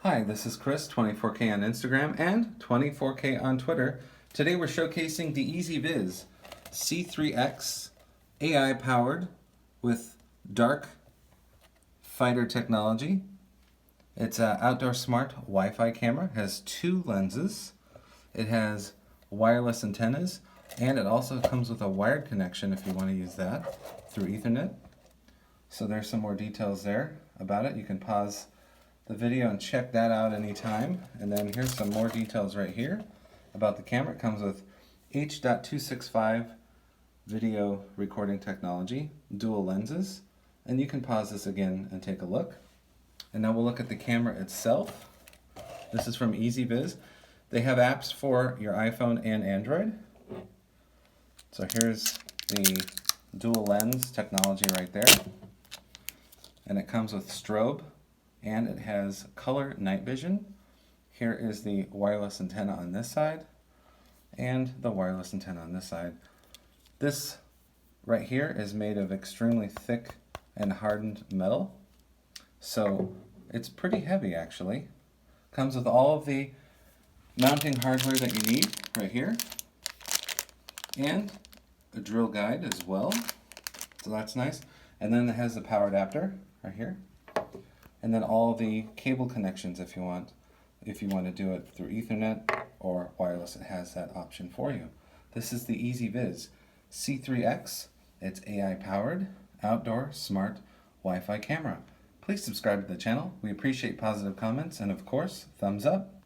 Hi, this is Chris, 24K on Instagram and 24K on Twitter. Today we're showcasing the EZVIZ C3X AI powered with dark fighter technology. It's an outdoor smart Wi-Fi camera, it has two lenses, it has wireless antennas, and it also comes with a wired connection if you want to use that through Ethernet. So there's some more details there about it. You can pause the video and check that out anytime. And then here's some more details right here about the camera. It comes with H.265 video recording technology, dual lenses, and you can pause this again and take a look. And now we'll look at the camera itself. This is from EZVIZ. They have apps for your iPhone and Android. So here's the dual lens technology right there. And it comes with Strobe, and it has color night vision. Here is the wireless antenna on this side, and the wireless antenna on this side. This right here is made of extremely thick and hardened metal, so it's pretty heavy actually. Comes with all of the mounting hardware that you need right here, and a drill guide as well, so that's nice. And then it has the power adapter right here, and then all the cable connections if you want to do it through Ethernet or wireless. It has that option for you. This is the EZVIZ C3X. It's AI powered outdoor smart Wi-Fi camera. Please subscribe to the channel. We appreciate positive comments and of course thumbs up.